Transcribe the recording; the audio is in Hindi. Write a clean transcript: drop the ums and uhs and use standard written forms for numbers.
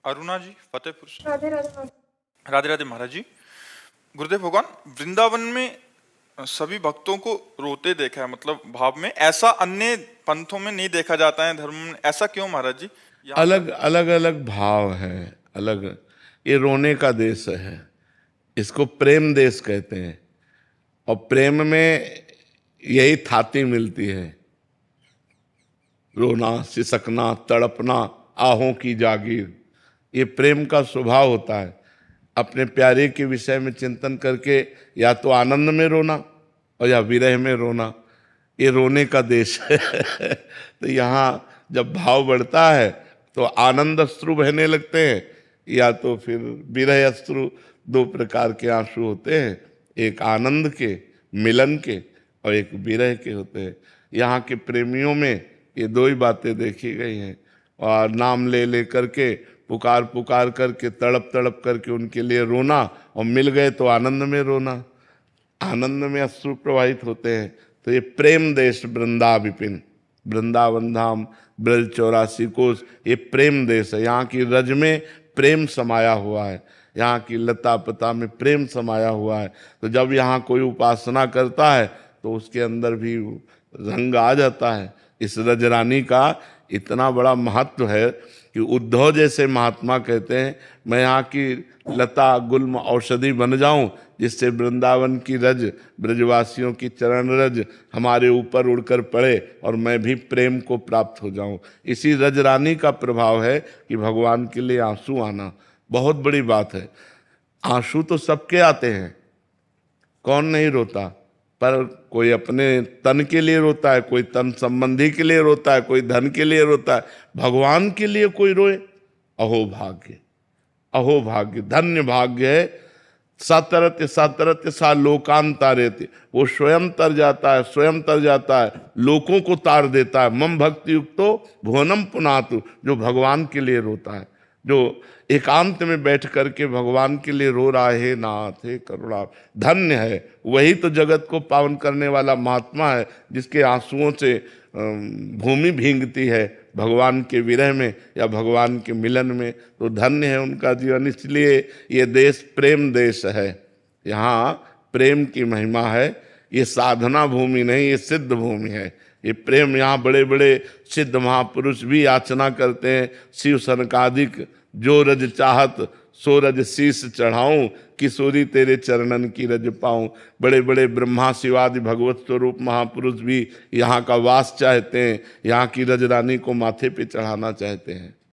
अरुणा जी फतेहपुर से। राधे राधे महाराज। राधे राधे महाराज जी। गुरुदेव भगवान, वृंदावन में सभी भक्तों को रोते देखा है, मतलब भाव में, ऐसा अन्य पंथों में नहीं देखा जाता है, धर्म में ऐसा क्यों महाराज जी? यहाँ अलग पर अलग अलग भाव है, अलग। ये रोने का देश है, इसको प्रेम देश कहते हैं। और प्रेम में यही थाती मिलती है, रोना, सिसकना, तड़पना, आहों की जागीर। ये प्रेम का स्वभाव होता है। अपने प्यारे के विषय में चिंतन करके या तो आनंद में रोना और या विरह में रोना, ये रोने का देश है। तो यहाँ जब भाव बढ़ता है तो आनंद अश्रु बहने लगते हैं, या तो फिर विरह अश्रु। दो प्रकार के आंसू होते हैं, एक आनंद के, मिलन के, और एक विरह के होते हैं। यहाँ के प्रेमियों में ये दो ही बातें देखी गई हैं। और नाम ले ले करके, पुकार पुकार करके, तड़प तड़प करके उनके लिए रोना, और मिल गए तो आनंद में रोना, आनंद में अश्रु प्रवाहित होते हैं। तो ये प्रेम देश वृंदा विपिन, वृंदावन धाम, ब्रज 84 कोस, ये प्रेम देश है। यहाँ की रज में प्रेम समाया हुआ है, यहाँ की लता पता में प्रेम समाया हुआ है। तो जब यहाँ कोई उपासना करता है तो उसके अंदर भी रंग आ जाता है। इस रजरानी का इतना बड़ा महत्व है कि उद्धव जैसे महात्मा कहते हैं, मैं यहाँ की लता गुल्म औषधि बन जाऊं, जिससे वृंदावन की रज, ब्रजवासियों की चरण रज हमारे ऊपर उड़कर पड़े और मैं भी प्रेम को प्राप्त हो जाऊं। इसी रजरानी का प्रभाव है कि भगवान के लिए आंसू आना बहुत बड़ी बात है। आंसू तो सबके आते हैं, कौन नहीं रोता, पर कोई अपने तन के लिए रोता है, कोई तन संबंधी के लिए रोता है, कोई धन के लिए रोता है। भगवान के लिए कोई रोए, अहो भाग्य, अहो भाग्य, धन्य भाग्य है। सतरत्य सतरत्य सा लोकांतारेत्य, वो स्वयं तर जाता है, स्वयं तर जाता है, लोगों को तार देता है। मम भक्ति युक्तो भुवनम पुनातु, जो भगवान के लिए रोता है, जो एकांत में बैठ करके भगवान के लिए रो रहा है, नाथ हे करुणा, धन्य है। वही तो जगत को पावन करने वाला महात्मा है, जिसके आंसुओं से भूमि भींगती है भगवान के विरह में या भगवान के मिलन में। तो धन्य है उनका जीवन। इसलिए ये देश प्रेम देश है, यहाँ प्रेम की महिमा है। ये साधना भूमि नहीं, ये सिद्ध भूमि है। ये प्रेम, यहाँ बड़े बड़े सिद्ध महापुरुष भी याचना करते हैं, शिव सनकादिक, जो रज चाहत सो रज शीस चढ़ाऊं, किशोरी तेरे चरणन की रज पाऊं। बड़े बड़े ब्रह्मा शिवादि भगवत स्वरूप महापुरुष भी यहाँ का वास चाहते हैं, यहाँ की रजरानी को माथे पे चढ़ाना चाहते हैं।